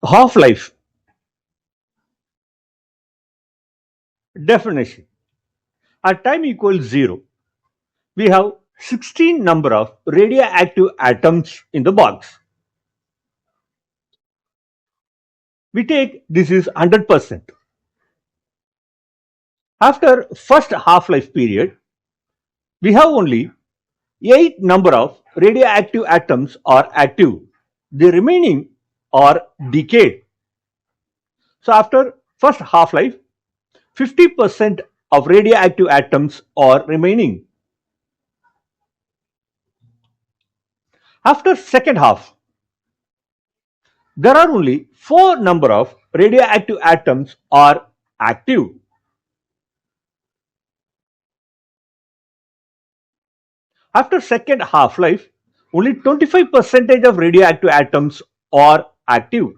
Half-life definition. At time equals 0, we have 16 number of radioactive atoms in the box. We take this is 100%. After first half-life period, we have only 8 number of radioactive atoms are active. The remaining are decayed. So after first half-life, 50% of radioactive atoms are remaining. After second half, there are only 4 number of radioactive atoms are active. After second half-life, only 25% of radioactive atoms are active.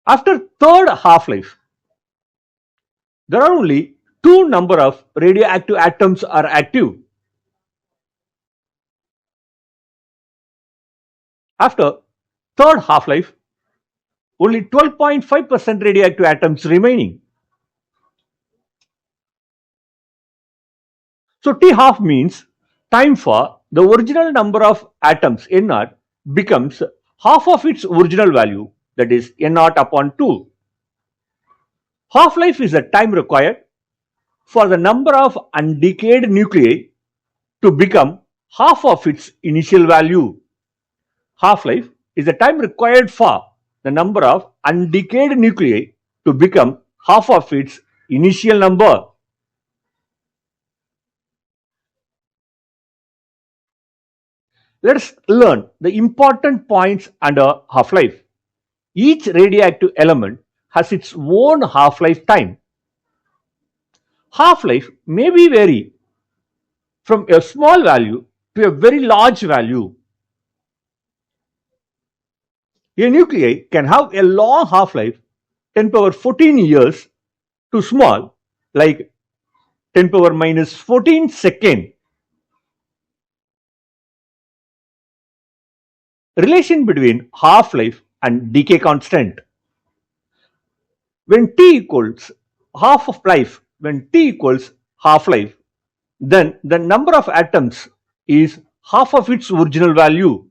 After third half-life, there are only 2 number of radioactive atoms are active. After third half-life, only 12.5% radioactive atoms remaining. So T half means time for the original number of atoms N naught becomes half of its original value, that is N naught upon 2. Half-life is the time required for the number of undecayed nuclei to become half of its initial value. Half-life is the time required for the number of undecayed nuclei to become half of its initial number. Let's learn the important points under half-life. Each radioactive element has its own half-life time. Half-life may be vary from a small value to a very large value. A nuclei can have a long half-life 10 power 14 years to small like 10 power minus 14 second. Relation between half-life and decay constant. When T equals half of life, when T equals half-life, then the number of atoms is half of its original value.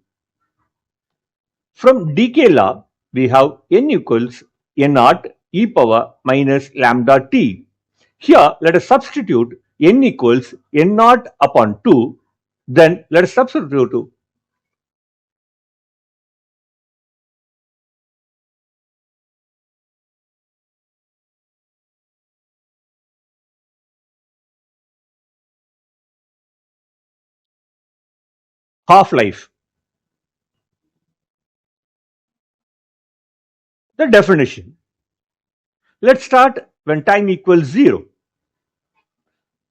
From decay law, we have N equals N naught e power minus lambda T. Here, let us substitute N equals N naught upon 2. Then let us substitute half-life. The definition. Let's start when time equals 0.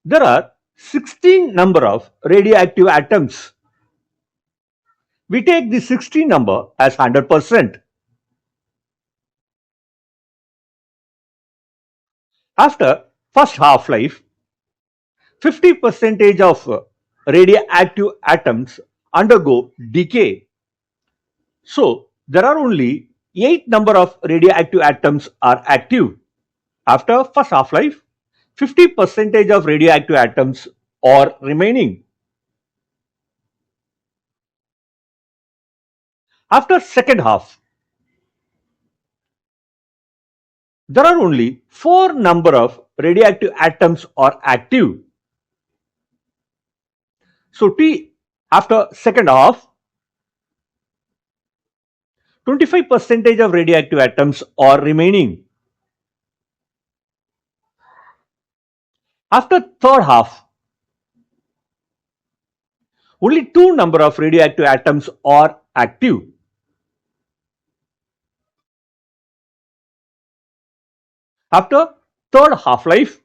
There are 16 number of radioactive atoms. We take the 16 number as 100%. After first half-life, 50% of radioactive atoms undergo decay. So there are only 8 number of radioactive atoms are active. After first half-life, 50% of radioactive atoms are remaining. After second half, there are only 4 number of radioactive atoms are active. So T after second half, 25% of radioactive atoms are remaining. After third half, only 2 number of radioactive atoms are active. After third half-life,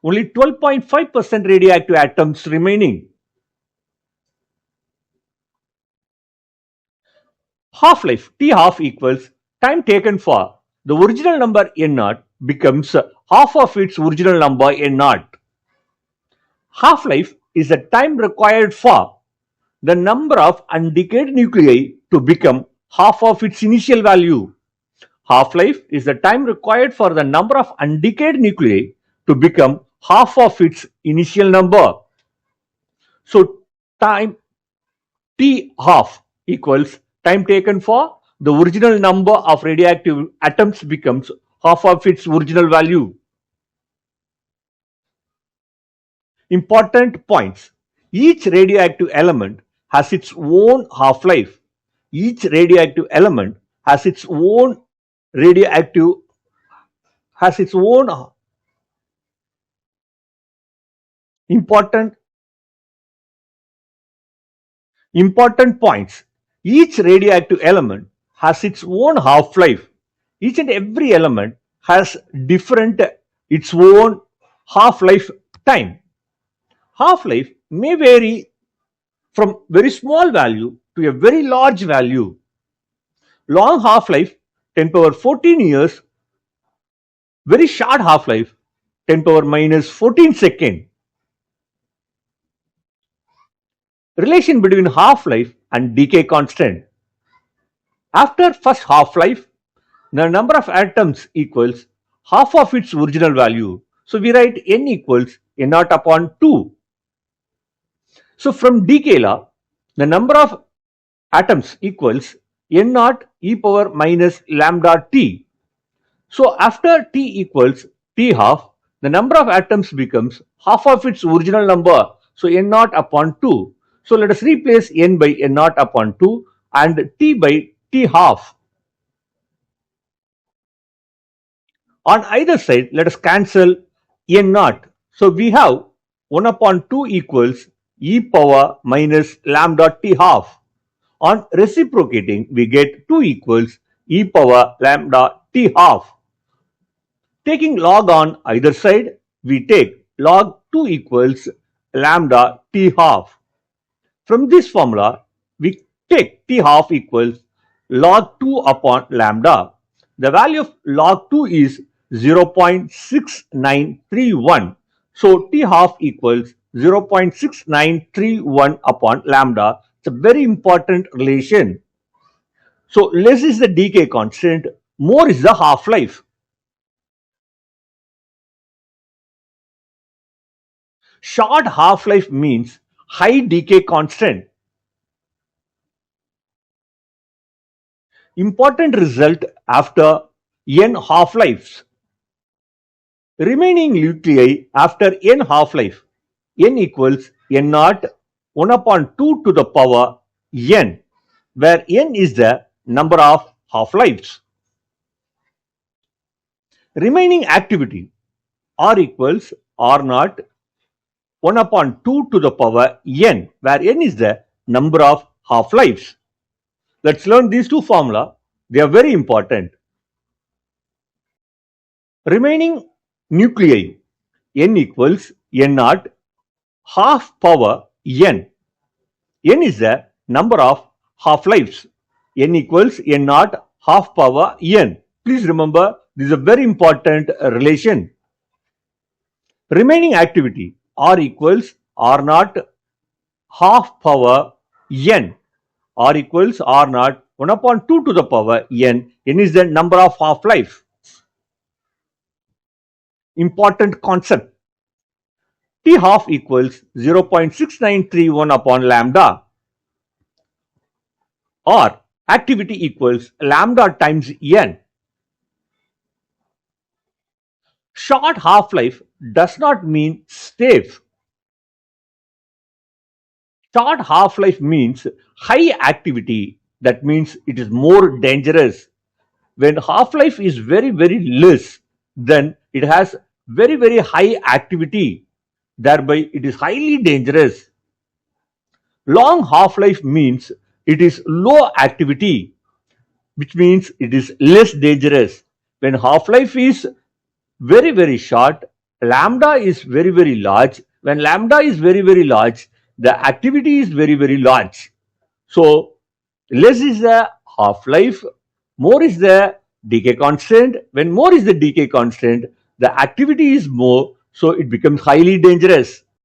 only 12.5% radioactive atoms remaining. Half-life T half equals time taken for the original number N naught becomes half of its original number N naught. Half-life is the time required for the number of undecayed nuclei to become half of its initial value. Half-life is the time required for the number of undecayed nuclei to become half of its initial number. So time T half equals time taken for the original number of radioactive atoms becomes half of its original value. Important points. Each radioactive element has its own half-life. Each radioactive element has its own radioactive has its own important points. Each radioactive element has its own half-life. Each and every element has different its own half-life time. Half-life may vary from very small value to a very large value. Long half-life 10 power 14 years, very short half-life 10 power minus 14 second. Relation between half-life and decay constant. After first half-life, the number of atoms equals half of its original value. So we write n equals n naught upon 2. So from decay law, the number of atoms equals n naught e power minus lambda t. So after t equals t half, the number of atoms becomes half of its original number. So n naught upon 2. So let us replace n by n naught upon 2 and t by t half. On either side, let us cancel n naught. So we have 1 upon 2 equals e power minus lambda t half. On reciprocating, we get 2 equals e power lambda t half. Taking log on either side, we take log 2 equals lambda t half. From this formula, we take t half equals log 2 upon lambda. The value of log 2 is 0.6931. So t half equals 0.6931 upon lambda. It's a very important relation. So less is the decay constant, more is the half-life. Short half-life means high decay constant. Important result after n half-lives. Remaining nuclei after n half-life. N equals n naught 1 upon 2 to the power n, where n is the number of half-lives. Remaining activity R equals R naught 1 upon 2 to the power n, where n is the number of half-lives. Let's learn these two formula. They are very important. Remaining nuclei n equals n naught half power n. N is the number of half-lives. N equals n naught half power n. Please remember, this is a very important relation. Remaining activity R equals R naught half power n. R equals R naught 1 upon 2 to the power n. N is the number of half-life. Important concept. T half equals 0.6931 upon lambda, or activity equals lambda times n. Short half-life does not mean safe. Short half-life means high activity. That means it is more dangerous. When half-life is very less, then it has very high activity. Thereby, it is highly dangerous. Long half-life means it is low activity, which means it is less dangerous. When half-life is very short, lambda is very large. When lambda is very large, the activity is very large. So less is the half-life, more is the decay constant. When more is the decay constant, the activity is more, so it becomes highly dangerous.